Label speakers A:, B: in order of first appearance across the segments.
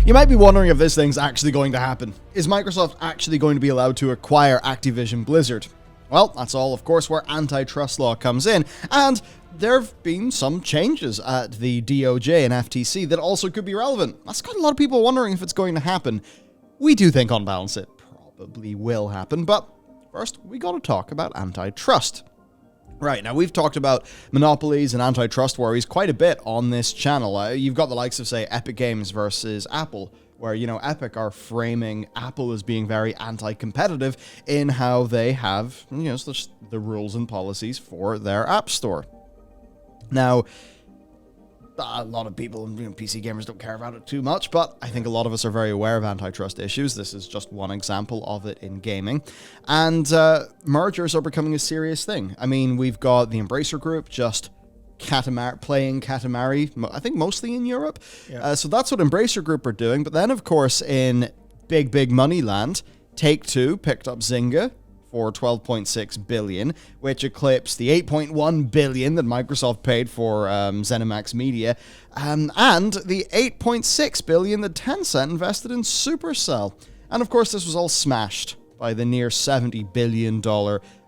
A: You might be wondering if this thing's actually going to happen. Is Microsoft actually going to be allowed to acquire Activision-Blizzard? Well, that's all, of course, where antitrust law comes in, and there have been some changes at the DOJ and FTC that also could be relevant. That's got a lot of people wondering if it's going to happen. We do think, on balance, it probably will happen, but first, we gotta talk about antitrust. Right, now we've talked about monopolies and antitrust worries quite a bit on this channel. You've got the likes of, say, Epic Games versus Apple, where, Epic are framing Apple as being very anti-competitive in how they have, the rules and policies for their App Store. Now, a lot of people, PC gamers don't care about it too much, but I think a lot of us are very aware of antitrust issues. This is just one example of it in gaming. And mergers are becoming a serious thing. I mean, we've got the Embracer Group just playing Katamari, I think mostly in Europe. Yeah. So that's what Embracer Group are doing. But then, of course, in big money land, Take-Two picked up Zynga for $12.6 billion, which eclipsed the $8.1 billion that Microsoft paid for ZeniMax Media, and the $8.6 billion that Tencent invested in Supercell. And of course, this was all smashed by the near $70 billion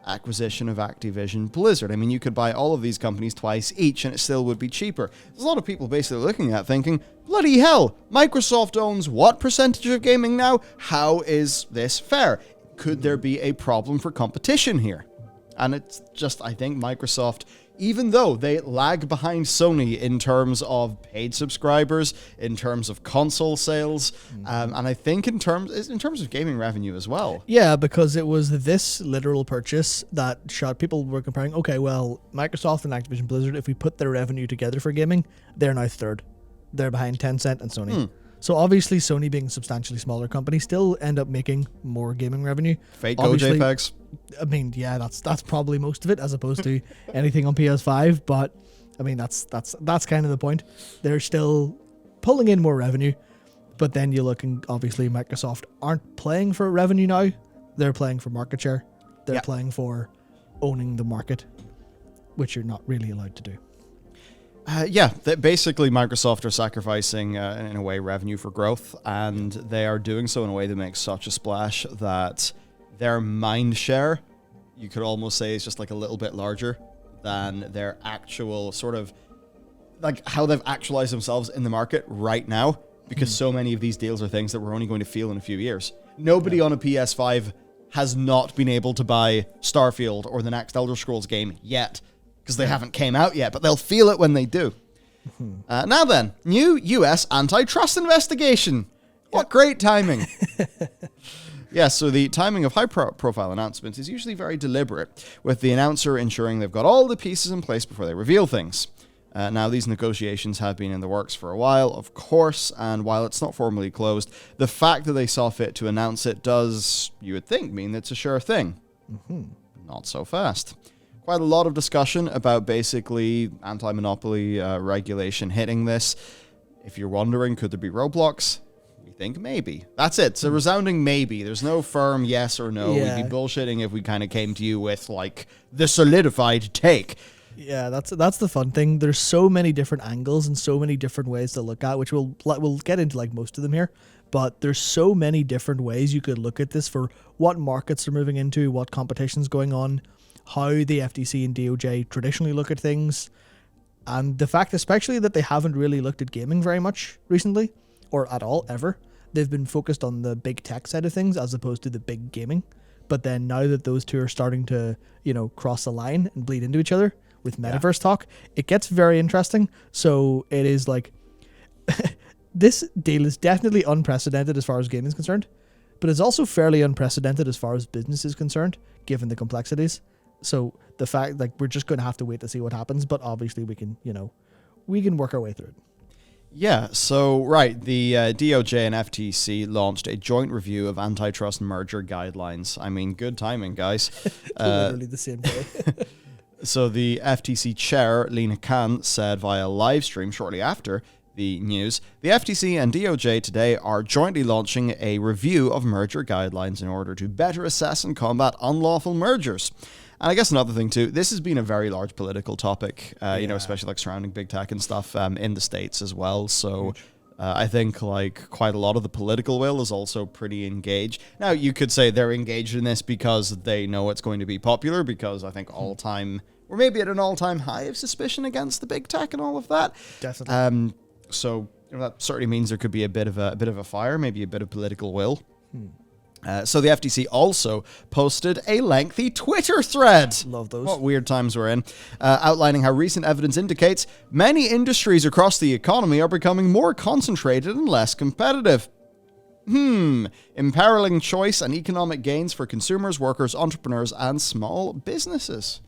A: acquisition of Activision-Blizzard. I mean, you could buy all of these companies twice each, and it still would be cheaper. There's a lot of people basically looking at thinking, bloody hell, Microsoft owns what percentage of gaming now? How is this fair? Could there be a problem for competition here? And it's just, I think Microsoft, even though they lag behind Sony in terms of paid subscribers, in terms of console sales, and I think in terms of gaming revenue as well.
B: Yeah, because it was this literal purchase that people were comparing, okay, well, Microsoft and Activision Blizzard, if we put their revenue together for gaming, they're now third. They're behind Tencent and Sony. So obviously, Sony being a substantially smaller company still end up making more gaming revenue.
A: Fate go JPEGs.
B: I mean, yeah, that's probably most of it, as opposed to anything on PS5. But I mean, that's kind of the point. They're still pulling in more revenue, but then you're looking. Obviously, Microsoft aren't playing for revenue now. They're playing for market share. They're playing for owning the market, which you're not really allowed to do.
A: Basically Microsoft are sacrificing, in a way, revenue for growth, and they are doing so in a way that makes such a splash that their mind share, you could almost say, is just like a little bit larger than their actual sort of, like how they've actualized themselves in the market right now, because so many of these deals are things that we're only going to feel in a few years. Nobody on a PS5 has not been able to buy Starfield or the next Elder Scrolls game yet, because they haven't came out yet, but they'll feel it when they do. Now then, new US antitrust investigation. What great timing. So the timing of high-profile announcements is usually very deliberate, with the announcer ensuring they've got all the pieces in place before they reveal things. Now, these negotiations have been in the works for a while, of course, and while it's not formally closed, the fact that they saw fit to announce it does, you would think, mean it's a sure thing. Not so fast. Quite a lot of discussion about basically anti-monopoly regulation hitting this. If you're wondering, could there be roadblocks? We think maybe. That's it. It's a resounding maybe. There's no firm yes or no.
B: Yeah.
A: We'd be bullshitting if we kind of came to you with, like, the solidified take.
B: Yeah, that's the fun thing. There's so many different angles and so many different ways to look at, which we'll get into like most of them here. But there's so many different ways you could look at this for what markets they're moving into, what competition's going on, how the FTC and DOJ traditionally look at things, and the fact especially that they haven't really looked at gaming very much recently, or at all, ever. They've been focused on the big tech side of things as opposed to the big gaming. But then now that those two are starting to, cross the line and bleed into each other with metaverse talk, it gets very interesting. So it is like, this deal is definitely unprecedented as far as gaming is concerned, but it's also fairly unprecedented as far as business is concerned, given the complexities. So the fact, like, we're just going to have to wait to see what happens, but obviously we can work our way through it.
A: Yeah, so, right, the DOJ and FTC launched a joint review of antitrust merger guidelines. I mean, good timing, guys.
B: Literally the same day.
A: So the FTC chair, Lena Khan, said via live stream shortly after the news, the FTC and DOJ today are jointly launching a review of merger guidelines in order to better assess and combat unlawful mergers. And I guess another thing too, this has been a very large political topic, especially like surrounding big tech and stuff in the States as well. So I think like quite a lot of the political will is also pretty engaged. Now, you could say they're engaged in this because they know it's going to be popular, because I think we're maybe at an all-time high of suspicion against the big tech and all of that.
B: Definitely.
A: So that certainly means there could be a bit of a fire, maybe a bit of political will. So the FTC also posted a lengthy Twitter thread.
B: Love those.
A: What weird times we're in. Outlining how recent evidence indicates many industries across the economy are becoming more concentrated and less competitive. Imperiling choice and economic gains for consumers, workers, entrepreneurs, and small businesses.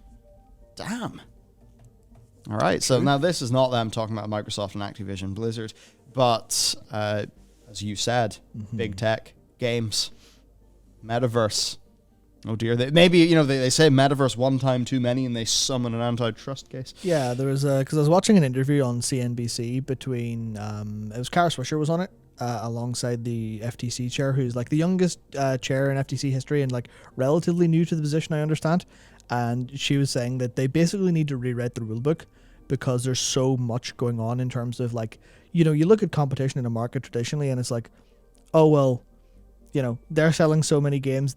A: Damn. All right, so now this is not them talking about Microsoft and Activision-Blizzard, but as you said, big tech, games, metaverse. Oh dear, they say metaverse one time too many, and they summon an antitrust case.
B: Yeah, there was because I was watching an interview on CNBC between it was Kara Swisher was on it alongside the FTC chair, who's like the youngest chair in FTC history and like relatively new to the position, I understand. And she was saying that they basically need to rewrite the rulebook because there's so much going on in terms of like, you look at competition in a market traditionally and it's like, oh, well, they're selling so many games.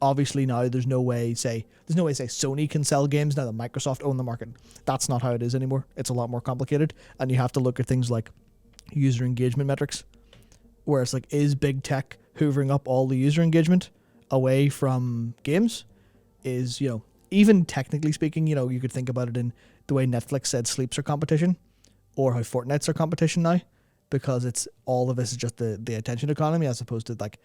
B: Obviously now there's no way say Sony can sell games now that Microsoft own the market. That's not how it is anymore. It's a lot more complicated. And you have to look at things like user engagement metrics, where it's like, is big tech hoovering up all the user engagement away from games? Is, even technically speaking, you could think about it in the way Netflix said sleeps are competition, or how Fortnite's are competition now, because it's all of this is just the attention economy as opposed to like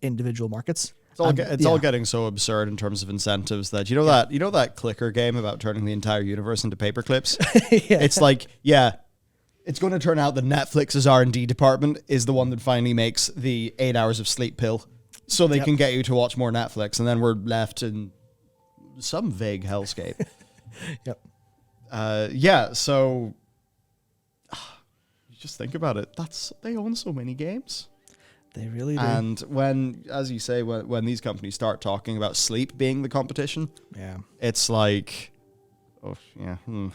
B: individual markets.
A: It's all getting so absurd in terms of incentives that that clicker game about turning the entire universe into paper clips. It's like, it's going to turn out that Netflix's R&D department is the one that finally makes the 8 hours of sleep pill, so they can get you to watch more Netflix, and then we're left in some vague hellscape. So you just think about it. They own so many games.
B: They really do.
A: And when, as you say, when these companies start talking about sleep being the competition, it's like,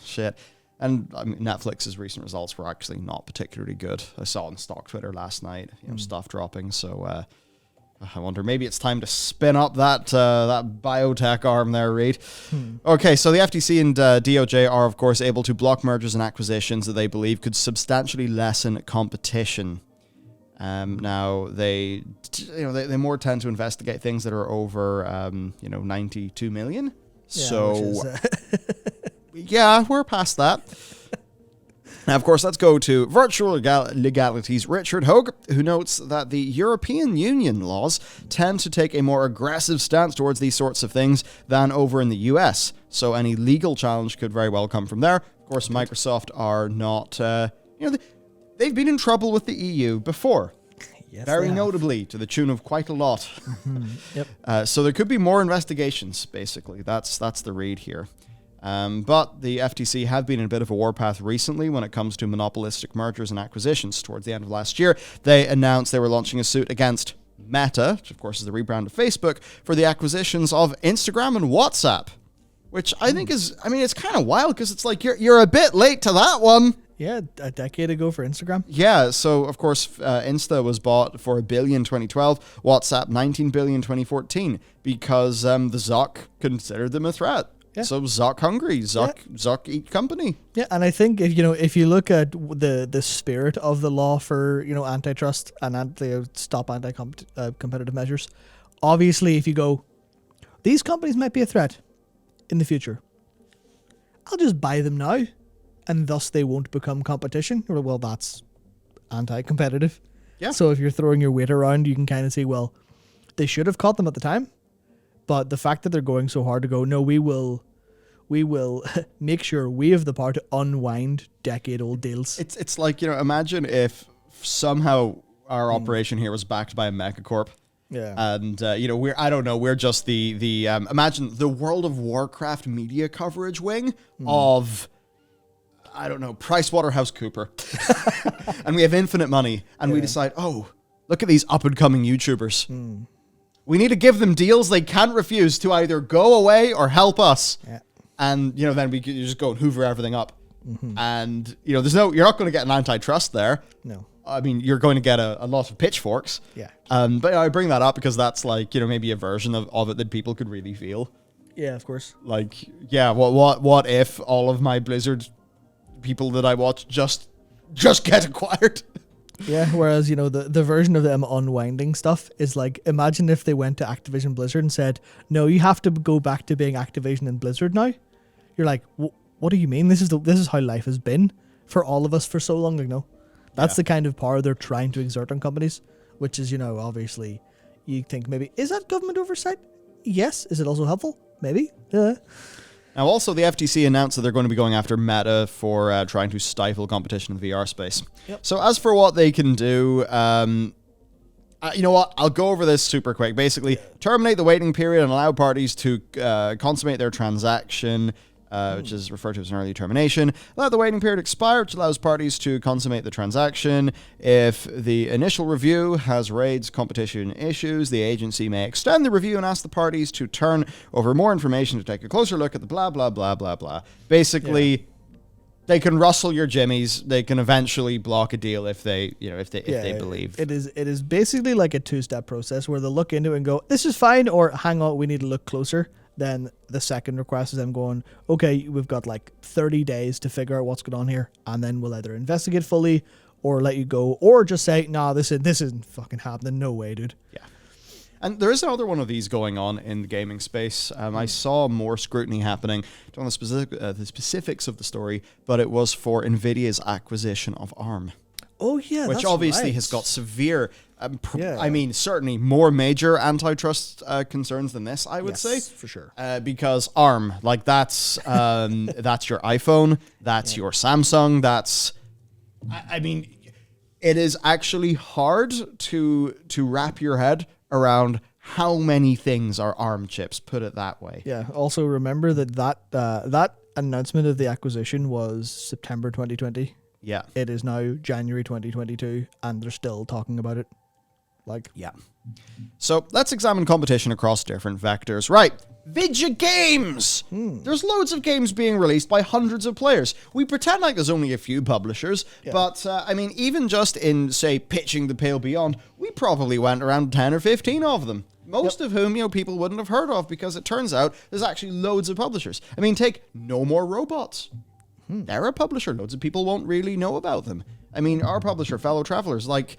A: shit. And I mean, Netflix's recent results were actually not particularly good. I saw on stock Twitter last night, stuff dropping. So I wonder, maybe it's time to spin up that biotech arm there, Reed. Okay, so the FTC and DOJ are, of course, able to block mergers and acquisitions that they believe could substantially lessen competition. Now they more tend to investigate things that are over 92 million. We're past that. Now, of course, let's go to virtual legalities. Richard Hogue, who notes that the European Union laws tend to take a more aggressive stance towards these sorts of things than over in the US. So any legal challenge could very well come from there. Of course, Microsoft are not, they've been in trouble with the EU before.
B: Yes,
A: very notably, to the tune of quite a lot.
B: Yep.
A: So there could be more investigations, basically. That's the read here. But the FTC have been in a bit of a warpath recently when it comes to monopolistic mergers and acquisitions. Towards the end of last year, they announced they were launching a suit against Meta, which of course is the rebrand of Facebook, for the acquisitions of Instagram and WhatsApp, which I think it's kind of wild because it's like you're a bit late to that one.
B: Yeah, a decade ago for Instagram.
A: Yeah, so of course Insta was bought for $1 billion in 2012, WhatsApp $19 billion in 2014, because the Zuck considered them a threat. Yeah. So Zuck hungry, Zuck eat company.
B: Yeah, and I think if you look at the spirit of the law for antitrust and stop anti-competitive measures, obviously if you go, these companies might be a threat in the future, I'll just buy them now, and thus they won't become competition. Well, that's anti-competitive. Yeah. So if you're throwing your weight around, you can kind of say, well, they should have caught them at the time. But the fact that they're going so hard to go, no, we will make sure we have the power to unwind decade-old deals.
A: It's like, imagine if somehow our operation here was backed by a megacorp.
B: Yeah.
A: And, we're just the imagine the World of Warcraft media coverage wing of, PricewaterhouseCooper. And we have infinite money. And we decide, look at these up-and-coming YouTubers. We need to give them deals they can't refuse to either go away or help us.
B: Yeah.
A: And, then you just go and hoover everything up. And, you're not going to get an antitrust there.
B: No.
A: I mean, you're going to get a lot of pitchforks.
B: Yeah.
A: But I bring that up because that's like, maybe a version of it that people could really feel.
B: Yeah, of course.
A: Like, yeah, what if all of my Blizzard people that I watch just get acquired?
B: Yeah, whereas, the version of them unwinding stuff is like, imagine if they went to Activision-Blizzard and said, no, you have to go back to being Activision and Blizzard now. You're like, what do you mean? This is how life has been for all of us for so long. That's the kind of power they're trying to exert on companies, which is, obviously, you think maybe, is that government oversight? Yes. Is it also helpful? Maybe. Yeah.
A: Now, also, the FTC announced that they're going to be going after Meta for trying to stifle competition in the VR space.
B: Yep.
A: So as for what they can do, you know what? I'll go over this super quick. Basically, terminate the waiting period and allow parties to consummate their transaction, which is referred to as an early termination. Allow the waiting period expire, which allows parties to consummate the transaction. If the initial review has raised competition issues, the agency may extend the review and ask the parties to turn over more information to take a closer look at the blah, blah, blah, blah, blah. Basically, they can rustle your jimmies. They can eventually block a deal if they believe.
B: It is basically like a two-step process where they'll look into it and go, this is fine, or hang on, we need to look closer. Then the second request is them going, okay, we've got like 30 days to figure out what's going on here, and then we'll either investigate fully or let you go, or just say, nah, this isn't fucking happening. No way, dude.
A: Yeah. And there is another one of these going on in the gaming space. I saw more scrutiny happening. Don't know the specifics of the story, but it was for NVIDIA's acquisition of ARM.
B: Oh, yeah,
A: which
B: that's
A: obviously
B: right.
A: has got severe, I mean, certainly more major antitrust concerns than this, I would say.
B: For sure.
A: Because ARM, like that's that's your iPhone, that's your Samsung, that's, I mean, it is actually hard to wrap your head around how many things are ARM chips, put it that way.
B: Yeah, also remember that announcement of the acquisition was September 2020.
A: Yeah.
B: It is now January 2022, and they're still talking about it.
A: Yeah. So let's examine competition across different vectors. Right. Video games! There's loads of games being released by hundreds of players. We pretend like there's only a few publishers, but, I mean, even just in, say, pitching the Pale Beyond, we probably went around 10 or 15 of them. Most of whom, people wouldn't have heard of, because it turns out there's actually loads of publishers. I mean, take No More Robots. They're a publisher. Loads of people won't really know about them. I mean, our publisher, Fellow Travelers, like,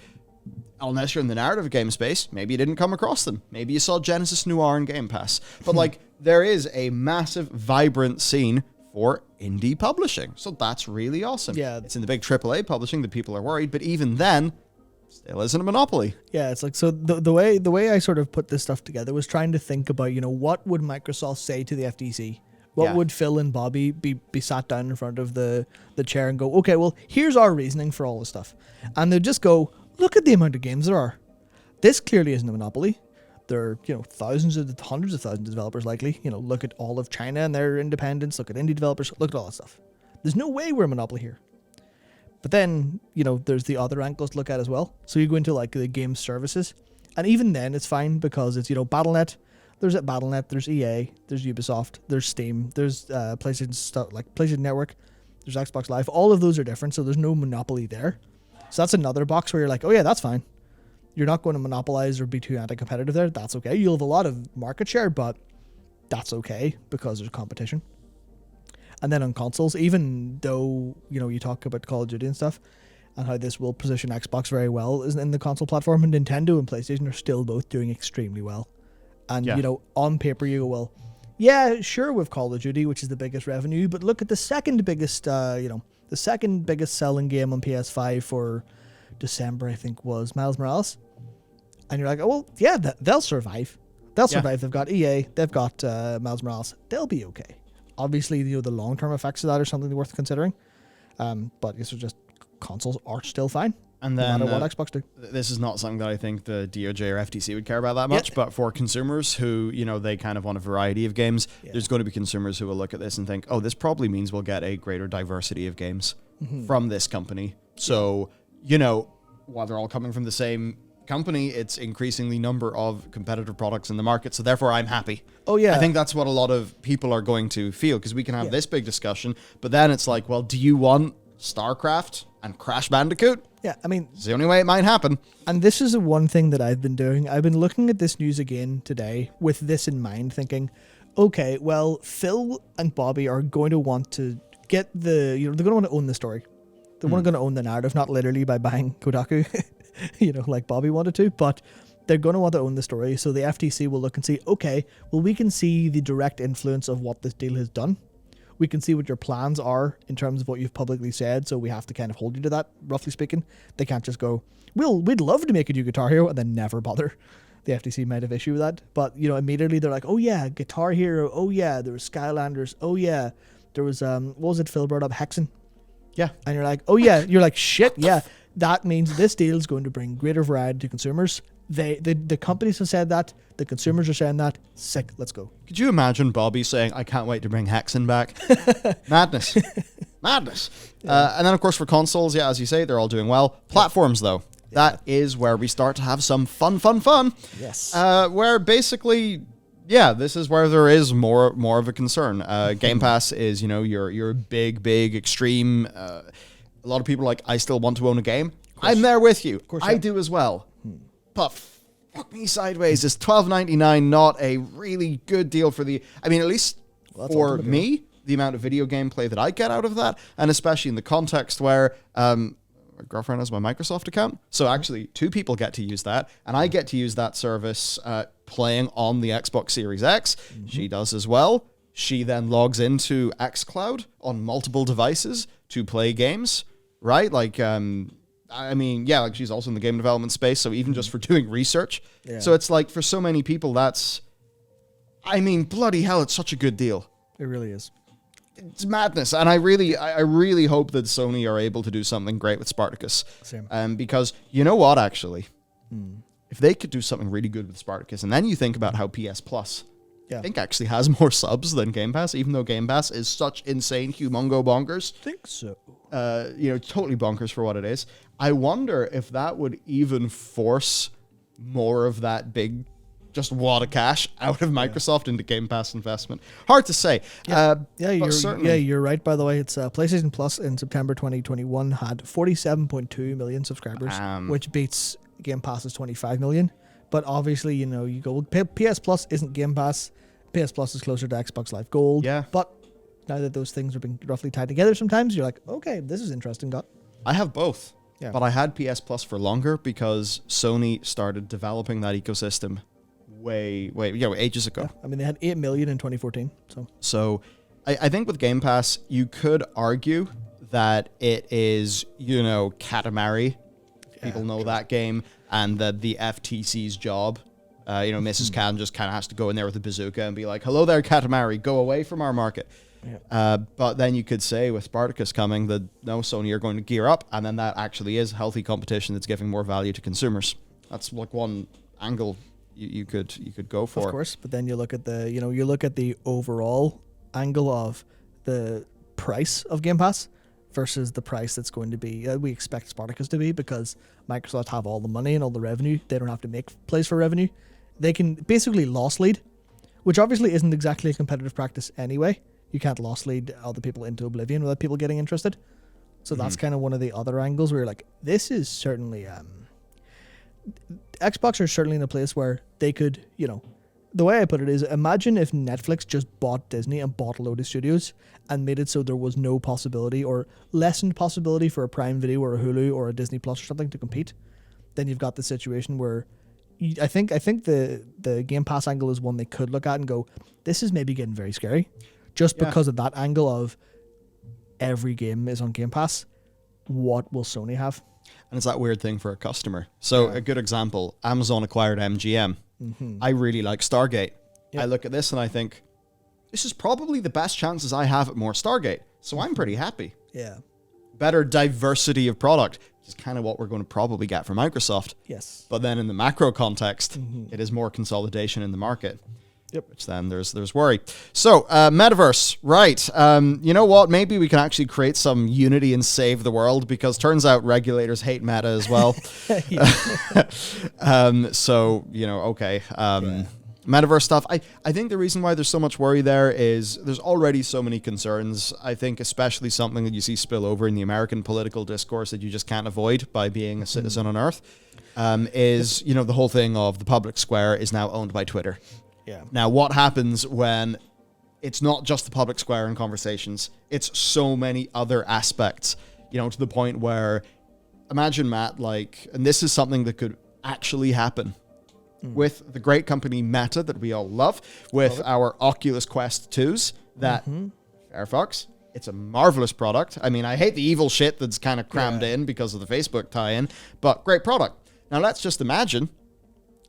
A: unless you're in the narrative game space, maybe you didn't come across them. Maybe you saw Genesis Noir and Game Pass. But, like, there is a massive, vibrant scene for indie publishing. So that's really awesome.
B: Yeah.
A: It's in the big AAA publishing that people are worried, but even then, still isn't a monopoly.
B: Yeah, it's like, so the way I sort of put this stuff together was trying to think about, what would Microsoft say to the FTC? What would Phil and Bobby be sat down in front of the chair and go, okay, well, here's our reasoning for all this stuff. And they'd just go, look at the amount of games there are. This clearly isn't a monopoly. There are, hundreds of thousands of developers likely. Look at all of China and their independence. Look at indie developers. Look at all that stuff. There's no way we're a monopoly here. But then, there's the other angles to look at as well. So you go into like the game services. And even then it's fine because it's, Battle.net. There's Battle.net, there's EA, there's Ubisoft, there's Steam, there's PlayStation stuff like PlayStation Network, there's Xbox Live. All of those are different, so there's no monopoly there. So that's another box where you're like, oh yeah, that's fine. You're not going to monopolize or be too anti-competitive there. That's okay. You'll have a lot of market share, but that's okay because there's competition. And then on consoles, even though, you talk about Call of Duty and stuff, and how this will position Xbox very well in the console platform, and Nintendo and PlayStation are still both doing extremely well. And, on paper you go, well, yeah, sure, we've Call of Duty, which is the biggest revenue, but look at the second biggest, the second biggest selling game on PS5 for December, I think, was Miles Morales. And you're like, oh, well, yeah, they'll survive. They'll survive. They've got EA, they've got Miles Morales. They'll be okay. Obviously, the long-term effects of that are something worth considering. But it's just consoles are still fine.
A: And then,
B: no matter what Xbox do.
A: This is not something that I think the DOJ or FTC would care about that much, but for consumers who, they kind of want a variety of games, there's going to be consumers who will look at this and think, oh, this probably means we'll get a greater diversity of games from this company. So, while they're all coming from the same company, it's increasing the number of competitive products in the market. So therefore, I'm happy.
B: Oh, yeah.
A: I think that's what a lot of people are going to feel, because we can have this big discussion, but then it's like, well, do you want StarCraft and Crash Bandicoot?
B: Yeah, I mean,
A: It's the only way it might happen.
B: and this is the one thing that I've been doing. I've been looking at this news again today with this in mind, thinking, okay, well, Phil and Bobby are going to want to get they're going to want to own the story. They're going to own the narrative, not literally by buying Kotaku, like Bobby wanted to, but they're going to want to own the story. So the FTC will look and see, okay, well, we can see the direct influence of what this deal has done. We can see what your plans are in terms of what you've publicly said, so we have to kind of hold you to that, roughly speaking. They can't just go, we'd love to make a new Guitar Hero, and then never bother. The FTC might have issue with that. But, immediately they're like, oh yeah, Guitar Hero, oh yeah, there was Skylanders, oh yeah, there was, what was it Phil brought up, Hexen?
A: Yeah.
B: And you're like, oh yeah, you're like, shit, yeah, that means this deal is going to bring greater variety to consumers. The companies have said that, the consumers are saying that, sick, let's go.
A: Could you imagine Bobby saying, I can't wait to bring Hexen back? Madness. Madness. And then, of course, for consoles, yeah, as you say, they're all doing well. Platforms, though, that is where we start to have some fun.
B: Yes.
A: Where basically, yeah, this is where there is more of a concern. Game Pass is, your big, extreme. A lot of people are like, I still want to own a game. I'm there with you. I do as well. But fuck me sideways. Is $12.99 not a really good deal for at least for me, the amount of video game play that I get out of that, and especially in the context where my girlfriend has my Microsoft account. So actually, two people get to use that, and I get to use that service playing on the Xbox Series X. She does as well. She then logs into xCloud on multiple devices to play games, right? Like, like she's also in the game development space, so even just for doing research. Yeah. So it's like, for so many people, bloody hell, it's such a good deal.
B: It really is.
A: It's madness. And I really hope that Sony are able to do something great with Spartacus.
B: Same.
A: Because you know what, actually? If they could do something really good with Spartacus, and then you think about how PS Plus, I think, actually has more subs than Game Pass, even though Game Pass is such insane, humongo bonkers.
B: I think so.
A: Totally bonkers for what it is. I wonder if that would even force more of that big, just wad of cash out of Microsoft into Game Pass investment. Hard to say.
B: You're right, by the way. It's PlayStation Plus in September 2021 had 47.2 million subscribers, which beats Game Pass's 25 million. But obviously, you go, PS Plus isn't Game Pass. PS Plus is closer to Xbox Live Gold.
A: Yeah.
B: But now that those things are being roughly tied together sometimes, you're like, okay, this is interesting.
A: I have both.
B: Yeah.
A: But I had PS Plus for longer because Sony started developing that ecosystem ages ago.
B: Yeah. They had 8 million in 2014.
A: So I think with Game Pass, you could argue that it is, Katamari. People know that game, and that the FTC's job, Mrs. Khan just kind of has to go in there with a bazooka and be like, hello there, Katamari, go away from our market. Yeah. But then you could say with Spartacus coming that no, Sony are going to gear up, and then that actually is healthy competition that's giving more value to consumers. That's like one angle you could go for.
B: Of course, but then you look at the overall angle of the price of Game Pass versus the price that's going to be we expect Spartacus to be, because Microsoft have all the money and all the revenue. They don't have to make plays for revenue. They can basically loss lead, which obviously isn't exactly a competitive practice anyway. You can't loss lead other people into oblivion without people getting interested. So that's kind of one of the other angles where you're like, this is certainly Xbox are certainly in a place where they could, the way I put it is, imagine if Netflix just bought Disney and bought a load of studios and made it so there was no possibility or lessened possibility for a Prime Video or a Hulu or a Disney Plus or something to compete. Then you've got the situation where I think the Game Pass angle is one they could look at and go, this is maybe getting very scary, just because of that angle of every game is on Game Pass. What will Sony have?
A: And it's that weird thing for a customer. So a good example, Amazon acquired MGM. I really like Stargate. Yep. I look at this and I think, this is probably the best chances I have at more Stargate. So I'm pretty happy.
B: Yeah.
A: Better diversity of product, which is kind of what we're going to probably get from Microsoft.
B: Yes.
A: But then in the macro context, it is more consolidation in the market.
B: Yep.
A: Which then there's worry. So, metaverse, right. You know what? Maybe we can actually create some unity and save the world, because turns out regulators hate meta as well. So, okay. Metaverse stuff. I think the reason why there's so much worry there is there's already so many concerns. I think especially something that you see spill over in the American political discourse that you just can't avoid by being a citizen on Earth, is, the whole thing of the public square is now owned by Twitter.
B: Yeah.
A: Now, what happens when it's not just the public square and conversations, it's so many other aspects, to the point where, imagine, Matt, and this is something that could actually happen with the great company Meta that we all love, with our Oculus Quest 2s, that, Firefox, it's a marvelous product. I mean, I hate the evil shit that's kind of crammed in because of the Facebook tie-in, but great product. Now, let's just imagine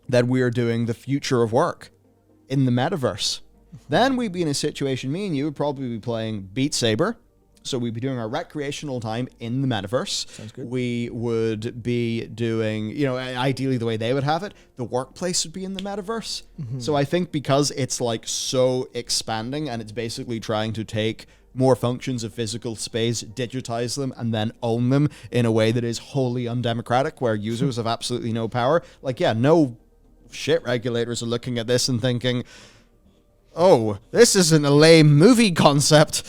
A: that we're doing the future of work in the metaverse. Then we'd be in a situation, me and you would probably be playing Beat Saber. So we'd be doing our recreational time in the metaverse.
B: Sounds good.
A: We would be doing, ideally the way they would have it, the workplace would be in the metaverse. So I think because it's so expanding and it's basically trying to take more functions of physical space, digitize them, and then own them in a way that is wholly undemocratic, where users have absolutely no power. No shit, regulators are looking at this and thinking, oh, this isn't a lame movie concept.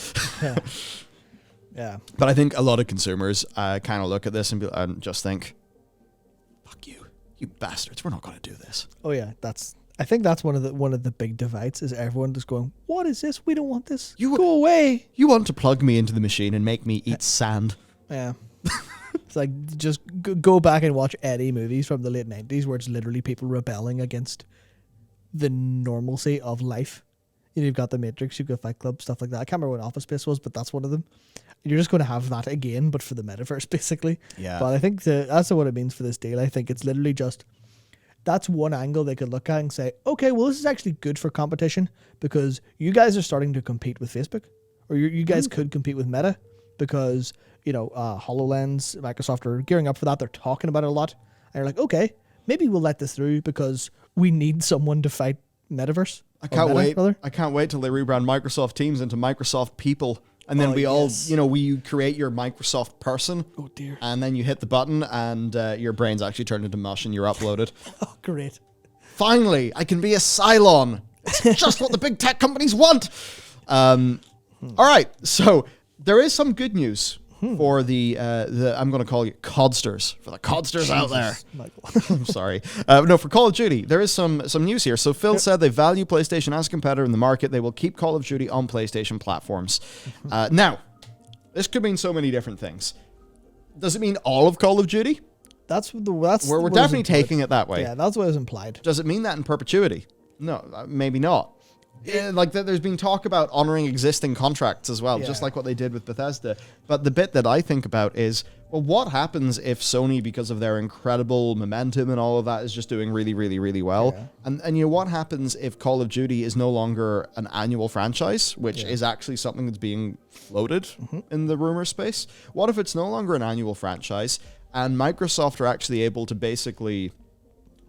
B: Yeah.
A: But I think a lot of consumers kind of look at this and just think, fuck you bastards, we're not going to do this.
B: Oh yeah, I think that's one of the big divides, is everyone just going, what is this? We don't want this. Go away.
A: You want to plug me into the machine and make me eat sand.
B: Yeah. It's just go back and watch any movies from the late 90s where it's literally people rebelling against the normalcy of life. You've got The Matrix, you've got Fight Club, stuff like that. I can't remember what Office Space was, but that's one of them. And you're just going to have that again, but for the metaverse, basically.
A: Yeah.
B: But I think that's what it means for this deal. I think it's literally just, that's one angle they could look at and say, okay, well, this is actually good for competition, because you guys are starting to compete with Facebook, or you guys could compete with Meta, because HoloLens, Microsoft are gearing up for that. They're talking about it a lot. And you're like, okay, maybe we'll let this through because we need someone to fight Metaverse.
A: I can't wait.
B: Rather.
A: I can't wait till they rebrand Microsoft Teams into Microsoft People. And then you create your Microsoft person.
B: Oh, dear.
A: And then you hit the button and your brain's actually turned into mush and you're uploaded.
B: Oh, great.
A: Finally, I can be a Cylon. It's just what the big tech companies want. All right. So there is some good news for the I'm going to call you codsters, for the codsters out there. I'm sorry. No, for Call of Duty, there is some news here. So Phil said they value PlayStation as a competitor in the market. They will keep Call of Duty on PlayStation platforms. Now, this could mean so many different things. Does it mean all of Call of Duty?
B: We're
A: definitely taking it that way.
B: Yeah, that's what was implied.
A: Does it mean that in perpetuity? No, maybe not. Yeah, there's been talk about honoring existing contracts as well, just like what they did with Bethesda. But the bit that I think about is, well, what happens if Sony, because of their incredible momentum and all of that, is just doing really, really, really well? Yeah. And what happens if Call of Duty is no longer an annual franchise, which is actually something that's being floated in the rumor space? What if it's no longer an annual franchise and Microsoft are actually able to basically...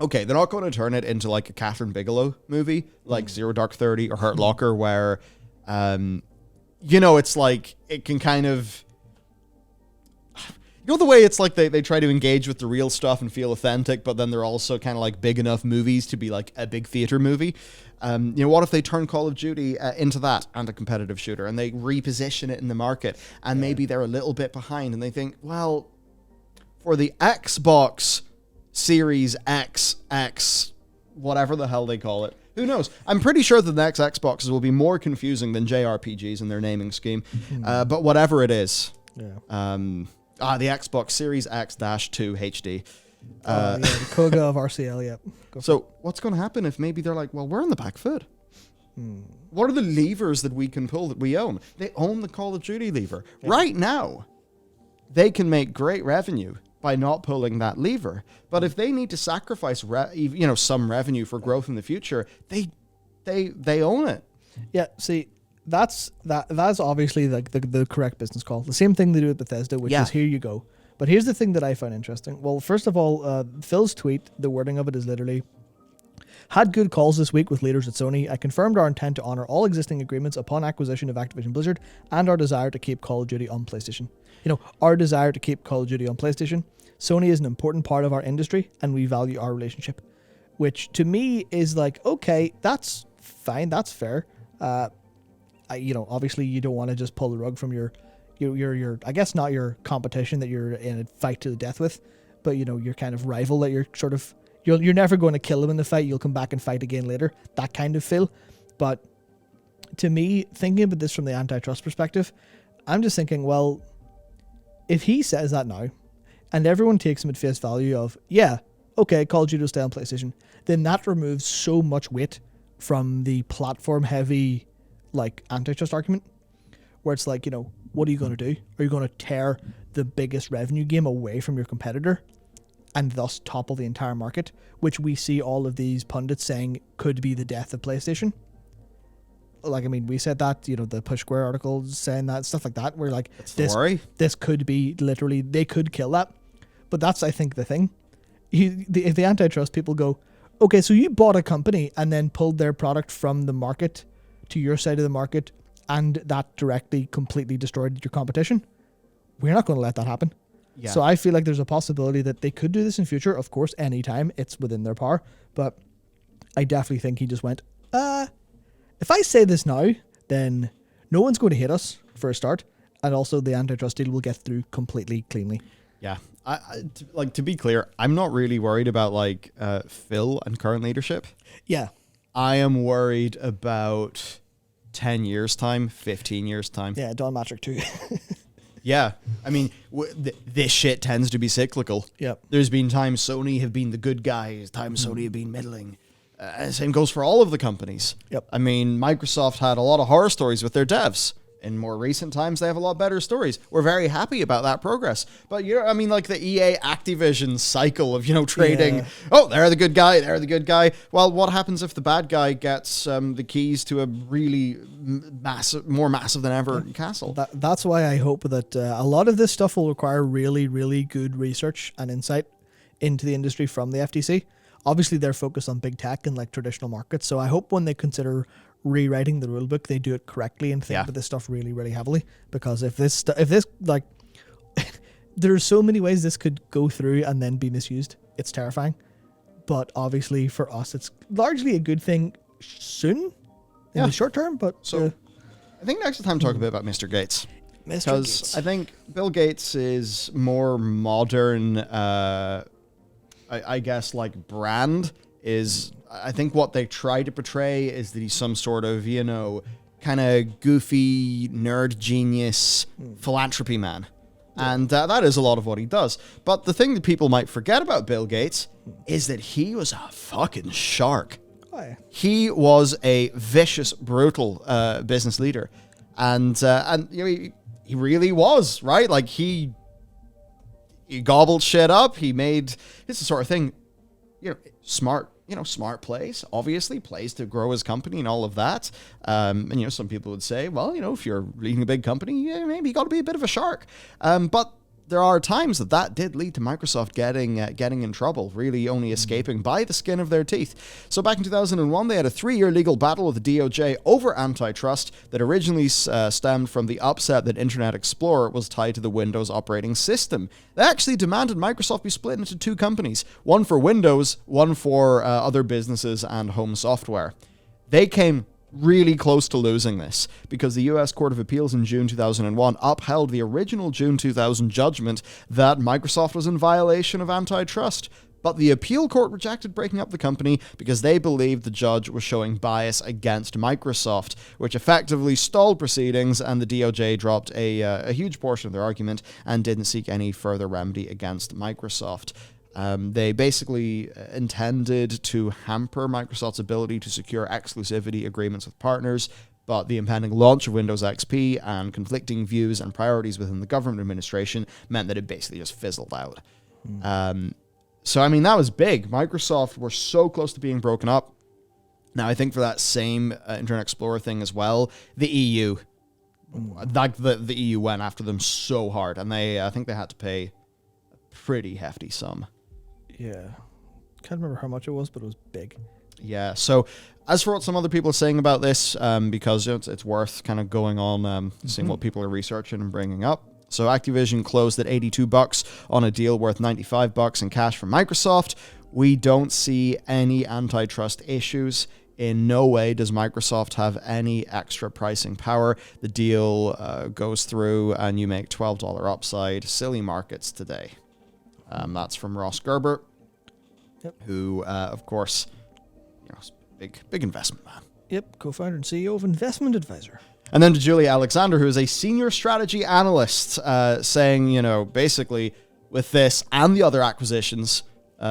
A: Okay, they're not going to turn it into like a Catherine Bigelow movie, like Zero Dark 30 or Hurt Locker, where, it's like, it can kind of... the way it's like they try to engage with the real stuff and feel authentic, but then they're also kind of like big enough movies to be like a big theater movie. What if they turn Call of Duty into that and a competitive shooter, and they reposition it in the market, and maybe they're a little bit behind, and they think, well, for the Xbox Series X, whatever the hell they call it. Who knows? I'm pretty sure that the next Xboxes will be more confusing than JRPGs in their naming scheme. But whatever it is. Yeah. The Xbox Series X-2 HD.
B: The Koga of RCL, yep.
A: So what's going to happen if maybe they're like, well, we're on the back foot. What are the levers that we can pull that we own? They own the Call of Duty lever. Yeah. Right now, they can make great revenue by not pulling that lever. But if they need to sacrifice some revenue for growth in the future, they own it.
B: Yeah, see, that's obviously the correct business call. The same thing they do with Bethesda, which is here you go. But here's the thing that I found interesting. Well, first of all, Phil's tweet, the wording of it is literally, Had good calls this week with leaders at Sony. I confirmed our intent to honor all existing agreements upon acquisition of Activision-Blizzard and our desire to keep Call of Duty on PlayStation. Our desire to keep Call of Duty on PlayStation. Sony is an important part of our industry and we value our relationship. Which to me is like, okay, that's fine, that's fair. Obviously you don't want to just pull the rug from your I guess not your competition that you're in a fight to the death with, but your kind of rival that you're sort of, you're never going to kill him in the fight, you'll come back and fight again later, that kind of feel. But to me, thinking about this from the antitrust perspective, I'm just thinking, well, if he says that now, and everyone takes him at face value of, yeah, okay, Call of Duty will stay on PlayStation, then that removes so much weight from the platform-heavy, antitrust argument, where it's like, what are you going to do? Are you going to tear the biggest revenue game away from your competitor and thus topple the entire market, which we see all of these pundits saying could be the death of PlayStation? We said that, the Push Square article saying that, stuff like that, where this could be literally, they could kill that. But that's, I think, the thing. If the antitrust people go, okay, so you bought a company and then pulled their product from the market to your side of the market, and that directly completely destroyed your competition, we're not going to let that happen. Yeah. So I feel like there's a possibility that they could do this in future. Of course, anytime, it's within their power. But I definitely think he just went, if I say this now, then no one's going to hit us for a start. And also the antitrust deal will get through completely cleanly.
A: Yeah. To be clear, I'm not really worried about Phil and current leadership.
B: Yeah.
A: I am worried about 10 years time, 15 years time.
B: Yeah, Don Matrick too.
A: Yeah. This shit tends to be cyclical.
B: Yep.
A: There's been times Sony have been the good guys, times Sony have been middling. Same goes for all of the companies.
B: Yep.
A: Microsoft had a lot of horror stories with their devs. In more recent times, they have a lot better stories. We're very happy about that progress. But, the EA Activision cycle of, trading. Yeah. Oh, they're the good guy. They're the good guy. Well, what happens if the bad guy gets the keys to a really more massive than ever castle?
B: That's why I hope that a lot of this stuff will require really, really good research and insight into the industry from the FTC. Obviously, they're focused on big tech and traditional markets. So I hope when they consider rewriting the rulebook, they do it correctly and think about this stuff really, really heavily. Because if this there's so many ways this could go through and then be misused. It's terrifying. But obviously for us, it's largely a good thing soon in the short term. But
A: I think next time talk a bit about Mr. Gates. Because I think Bill Gates is more modern, I guess, brand is, I think what they try to portray is that he's some sort of, kind of goofy nerd genius philanthropy man. Yeah. And that is a lot of what he does. But the thing that people might forget about Bill Gates is that he was a fucking shark.
B: Oh, yeah.
A: He was a vicious, brutal business leader. And he really was, right? He gobbled shit up. He made, it's the sort of thing, smart plays, obviously, plays to grow his company and all of that. And, some people would say, well, if you're leading a big company, maybe you got to be a bit of a shark. But there are times that did lead to Microsoft getting in trouble, really only escaping by the skin of their teeth. So back in 2001, they had a 3-year legal battle with the DOJ over antitrust that originally stemmed from the upset that Internet Explorer was tied to the Windows operating system. They actually demanded Microsoft be split into 2 companies, one for Windows, one for other businesses and home software. They came really close to losing this because the US Court of Appeals in June 2001 upheld the original June 2000 judgment that Microsoft was in violation of antitrust. But the appeal court rejected breaking up the company because they believed the judge was showing bias against Microsoft, which effectively stalled proceedings, and the DOJ dropped a huge portion of their argument and didn't seek any further remedy against Microsoft. They basically intended to hamper Microsoft's ability to secure exclusivity agreements with partners, but the impending launch of Windows XP and conflicting views and priorities within the government administration meant that it basically just fizzled out. So, that was big. Microsoft were so close to being broken up. Now, I think for that same Internet Explorer thing as well, the EU, the EU went after them so hard, and I think they had to pay a pretty hefty sum.
B: Yeah. Can't remember how much it was, but it was big.
A: Yeah, so as for what some other people are saying about this, because it's worth kind of going on, seeing what people are researching and bringing up. So Activision closed at $82 on a deal worth $95 in cash from Microsoft. We don't see any antitrust issues. In no way does Microsoft have any extra pricing power. The deal goes through and you make $12 upside. Silly markets today. That's from Ross Gerber, who, of course, big investment man.
B: Yep, co-founder and CEO of Investment Advisor.
A: And then to Julia Alexander, who is a senior strategy analyst, saying, basically, with this and the other acquisitions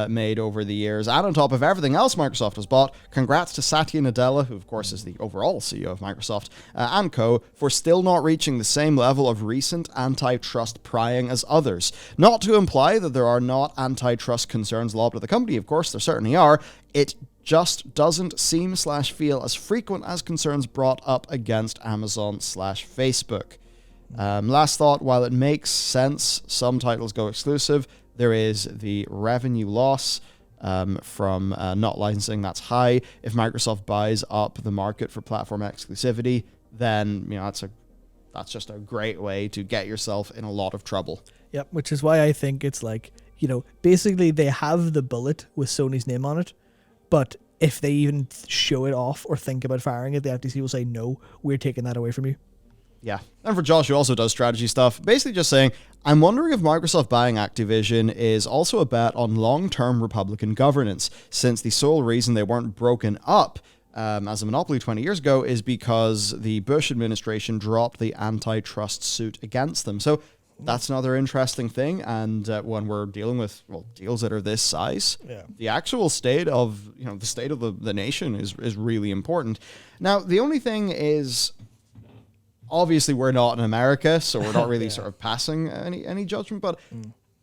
A: made over the years, and on top of everything else Microsoft has bought, congrats to Satya Nadella, who of course is the overall CEO of Microsoft, and co, for still not reaching the same level of recent antitrust prying as others. Not to imply that there are not antitrust concerns lobbed at the company, of course there certainly are. It just doesn't seem/feel as frequent as concerns brought up against Amazon/Facebook. Last thought, while it makes sense some titles go exclusive, there is the revenue loss from not licensing that's high. If Microsoft buys up the market for platform exclusivity, then that's just a great way to get yourself in a lot of trouble.
B: Yep, which is why I think it's like, basically they have the bullet with Sony's name on it, but if they even show it off or think about firing it, the FTC will say, no, we're taking that away from you.
A: Yeah. And for Josh, who also does strategy stuff, basically just saying, I'm wondering if Microsoft buying Activision is also a bet on long-term Republican governance, since the sole reason they weren't broken up as a monopoly 20 years ago is because the Bush administration dropped the antitrust suit against them. So that's another interesting thing. And when we're dealing with deals that are this size, the actual state of the state of the nation is really important. Now, the only thing is, obviously, we're not in America, so we're not really sort of passing any judgment. But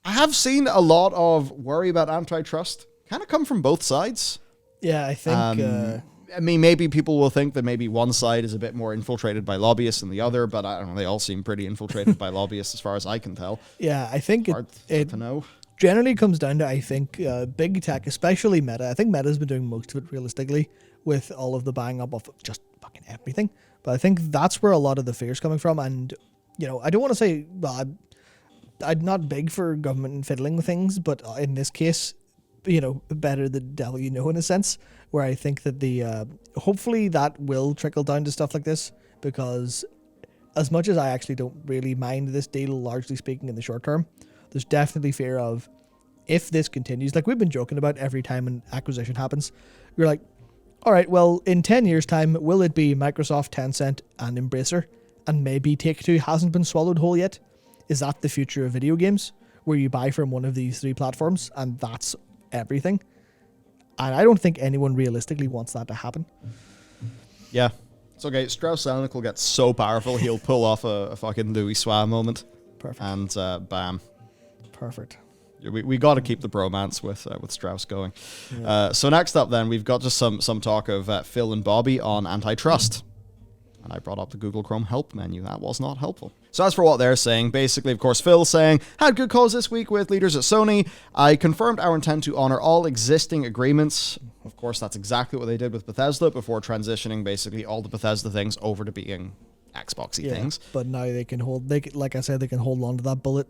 A: I have seen a lot of worry about antitrust kind of come from both sides.
B: Yeah, I think.
A: Maybe people will think that maybe one side is a bit more infiltrated by lobbyists than the other, but I don't know. They all seem pretty infiltrated by lobbyists, as far as I can tell.
B: Yeah, I think
A: hard to know.
B: Generally comes down to, I think, big tech, especially Meta. I think Meta's been doing most of it realistically with all of the buying up of just fucking everything. But I think that's where a lot of the fear is coming from. And, I don't want to say, I'm not big for government and fiddling with things, but in this case, better the devil in a sense, where I think that hopefully that will trickle down to stuff like this, because as much as I actually don't really mind this deal, largely speaking, in the short term, there's definitely fear of, if this continues, like we've been joking about every time an acquisition happens, you're like, all right, well, in 10 years' time, will it be Microsoft, Tencent, and Embracer, and maybe Take-Two hasn't been swallowed whole yet? Is that the future of video games, where you buy from one of these three platforms, and that's everything? And I don't think anyone realistically wants that to happen.
A: Yeah. It's okay. Strauss-Zelnick will get so powerful, he'll pull off a fucking Louis Suave moment.
B: Perfect.
A: And bam.
B: Perfect.
A: We got to keep the bromance with Strauss going. Yeah. So next up, then, we've got just some talk of Phil and Bobby on antitrust. And I brought up the Google Chrome help menu. That was not helpful. So as for what they're saying, basically, of course, Phil saying, had good calls this week with leaders at Sony. I confirmed our intent to honor all existing agreements. Of course, that's exactly what they did with Bethesda before transitioning basically all the Bethesda things over to being Xbox-y things.
B: But now they can hold, like I said, they can hold on to that bullet.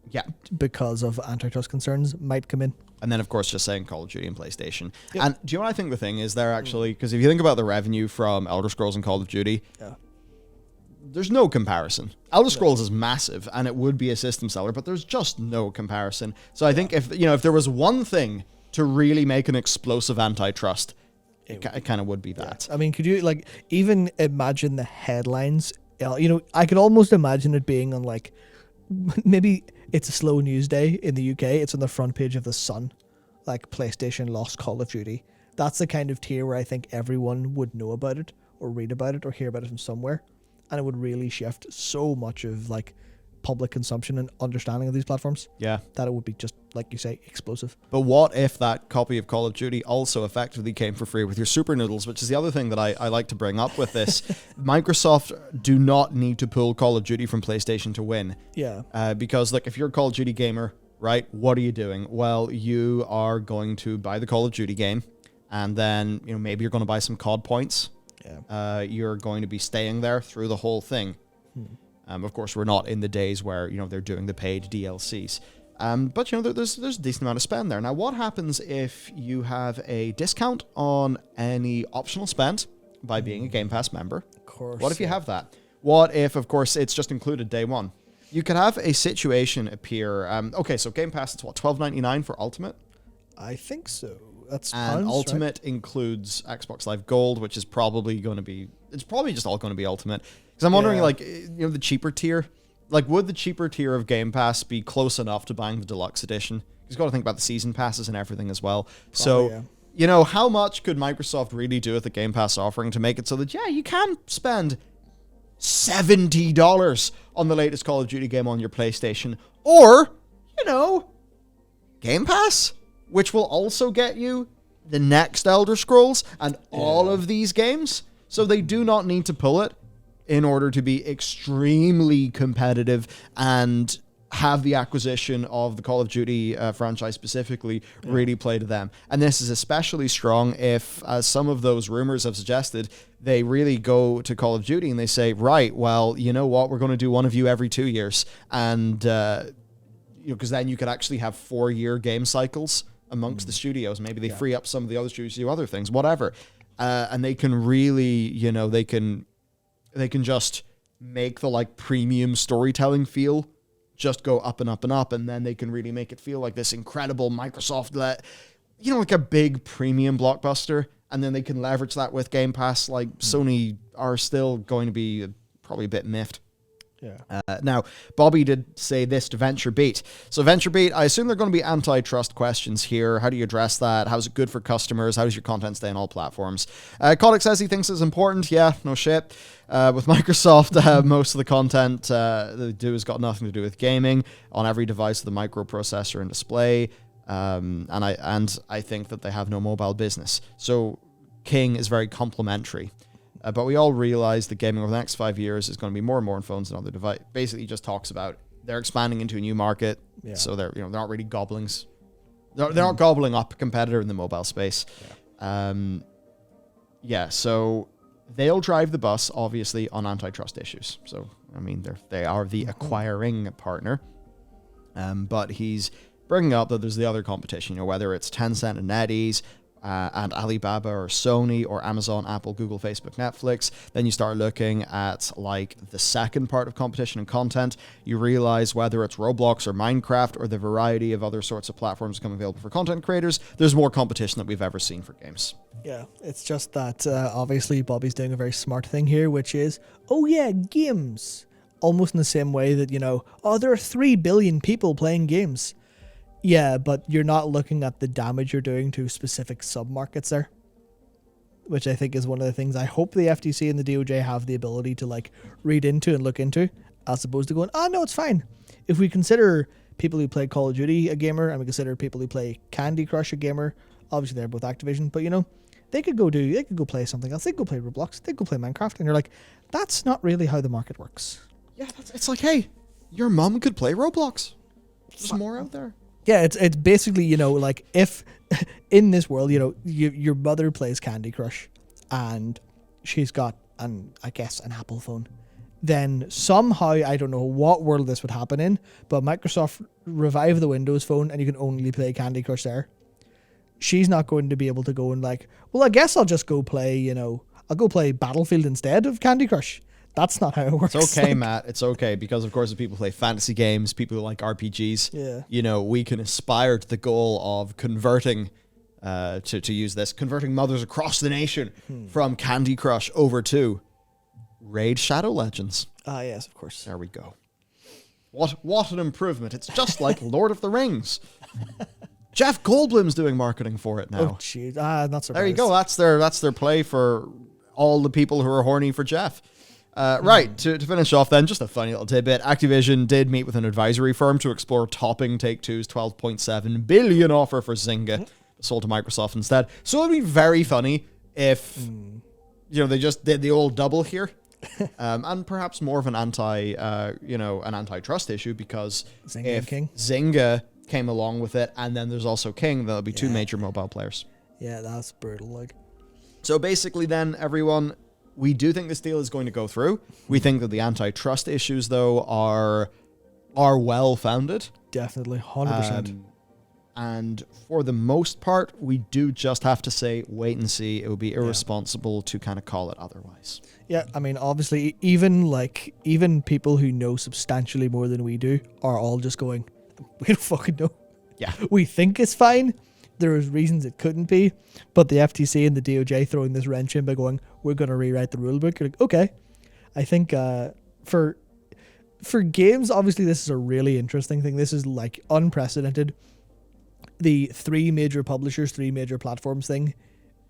A: Yeah.
B: Because of antitrust concerns might come in. And
A: then, of course, just saying Call of Duty and PlayStation. Yep. And do you know what I think the thing is there, actually? Because if you think about the revenue from Elder Scrolls and Call of Duty, there's no comparison. Elder Scrolls is massive, and it would be a system seller, but there's just no comparison. So I think if there was one thing to really make an explosive antitrust, it kind of would be that.
B: I mean, could you, even imagine the headlines? I could almost imagine it being on, maybe it's a slow news day in the UK. It's on the front page of The Sun, PlayStation lost Call of Duty. That's the kind of tier where I think everyone would know about it, or read about it, or hear about it from somewhere. And it would really shift so much of public consumption and understanding of these platforms.
A: Yeah.
B: That it would be just, like you say, explosive.
A: But what if that copy of Call of Duty also effectively came for free with your Super Noodles, which is the other thing that I like to bring up with this. Microsoft do not need to pull Call of Duty from PlayStation to win.
B: Yeah.
A: Because, if you're a Call of Duty gamer, right, what are you doing? Well, you are going to buy the Call of Duty game. and then maybe you're going to buy some COD points.
B: Yeah.
A: You're going to be staying there through the whole thing. Of course, we're not in the days where they're doing the paid DLCs. But there's a decent amount of spend there. Now, what happens if you have a discount on any optional spend by being a Game Pass member?
B: Of course.
A: What if you have that? What if, of course, it's just included day one? You could have a situation appear. Okay, so Game Pass, it's what, $12.99 for Ultimate?
B: I think so. That's
A: and
B: pounds,
A: Ultimate
B: right?
A: includes Xbox Live Gold, which is probably going to be. It's probably just all going to be Ultimate. Because I'm wondering, the cheaper tier. Would the cheaper tier of Game Pass be close enough to buying the deluxe edition? You've got to think about the season passes and everything as well.
B: Probably,
A: so, how much could Microsoft really do with the Game Pass offering to make it so that, you can spend $70 on the latest Call of Duty game on your PlayStation? Or, Game Pass, which will also get you the next Elder Scrolls and all of these games. So they do not need to pull it in order to be extremely competitive and have the acquisition of the Call of Duty franchise specifically really play to them. And this is especially strong if, as some of those rumors have suggested, they really go to Call of Duty and they say, right, well, you know what, we're going to do one of you every 2 years. And, because then you could actually have 4-year game cycles amongst the studios. Maybe they free up some of the other studios to do other things, whatever. And they can really, they can just make the premium storytelling feel just go up and up and up, and then they can really make it feel like this incredible Microsoft, like a big premium blockbuster, and then they can leverage that with Game Pass. Sony are still going to be probably a bit miffed.
B: Yeah.
A: Now, Bobby did say this to VentureBeat. So VentureBeat, I assume there are going to be antitrust questions here. How do you address that? How's it good for customers? How does your content stay on all platforms? Kotick says he thinks it's important. Yeah, no shit. With Microsoft, most of the content they do has got nothing to do with gaming on every device with a microprocessor and display. And I think that they have no mobile business. So King is very complimentary. But we all realize that gaming over the next 5 years is going to be more and more on phones and other devices. Basically, just talks about they're expanding into a new market, so they're not really gobblings. They're not gobbling up a competitor in the mobile space. So they'll drive the bus, obviously, on antitrust issues. So I mean, they are the acquiring partner, but he's bringing up that there's the other competition. Whether it's Tencent and NetEase. And Alibaba or Sony or Amazon, Apple, Google, Facebook, Netflix. Then you start looking at the second part of competition and content. You realize whether it's Roblox or Minecraft or the variety of other sorts of platforms become available for content creators, there's more competition than we've ever seen for games.
B: Yeah, it's just that obviously Bobby's doing a very smart thing here, which is, games. Almost in the same way that, there are 3 billion people playing games. Yeah, but you're not looking at the damage you're doing to specific sub-markets there, which I think is one of the things I hope the FTC and the DOJ have the ability to read into and look into, as opposed to going, no, it's fine. If we consider people who play Call of Duty a gamer, and we consider people who play Candy Crush a gamer, obviously they're both Activision, but they could go play something else. They could go play Roblox. They could go play Minecraft, and you're like, that's not really how the market works.
A: Yeah, it's like, hey, your mum could play Roblox. There's more out there.
B: Yeah, it's basically, if in this world, your mother plays Candy Crush and she's got, an Apple phone, then somehow, I don't know what world this would happen in, but Microsoft revive the Windows phone and you can only play Candy Crush there. She's not going to be able to go and well, I guess I'll just go play, I'll go play Battlefield instead of Candy Crush. That's not how it works.
A: It's okay, Matt. It's okay, because of course if people play fantasy games, people who like RPGs, we can aspire to the goal of converting, to use this, converting mothers across the nation from Candy Crush over to Raid Shadow Legends.
B: Ah, yes, of course.
A: There we go. What an improvement. It's just like Lord of the Rings. Jeff Goldblum's doing marketing for it now.
B: Oh, jeez. Not surprised.
A: There you go. That's their play for all the people who are horny for Jeff. Right, to finish off then, just a funny little tidbit. Activision did meet with an advisory firm to explore topping Take-Two's $12.7 billion offer for Zynga, sold to Microsoft instead. So it would be very funny if, they just did the old double here. And perhaps more of an antitrust issue, because
B: Zynga
A: if
B: and King.
A: Zynga came along with it, and then there's also King, there'll be two major mobile players.
B: Yeah, that's brutal. Like,
A: So basically then, everyone, we do think this deal is going to go through. We think that the antitrust issues, though, are well-founded.
B: definitely 100%.
A: And for the most part, we do just have to say, wait and see. It would be irresponsible to kind of call it otherwise.
B: Yeah, I mean, obviously, even people who know substantially more than we do are all just going, we don't fucking know.
A: Yeah.
B: We think it's fine. There is reasons it couldn't be, but the FTC and the DOJ throwing this wrench in by going, we're going to rewrite the rulebook. You're like, okay. I think for games, obviously, this is a really interesting thing. This is like unprecedented. The 3 major publishers, 3 major platforms thing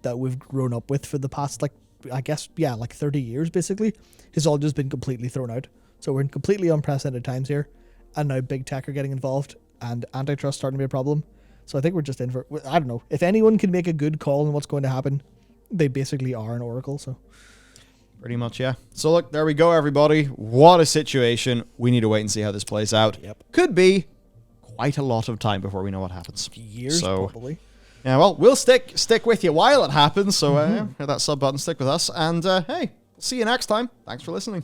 B: that we've grown up with for the past, like, I guess, yeah, like 30 years, basically, has all just been completely thrown out. So we're in completely unprecedented times here, and now big tech are getting involved, and antitrust starting to be a problem. So I think we're just in for, I don't know, if anyone can make a good call on what's going to happen, they basically are an oracle, so.
A: Pretty much, yeah. So look, there we go, everybody. What a situation. We need to wait and see how this plays out.
B: Yep.
A: Could be quite a lot of time before we know what happens.
B: Years, probably.
A: Yeah, well, we'll stick with you while it happens. So hit that sub button, stick with us, and hey, see you next time. Thanks for listening.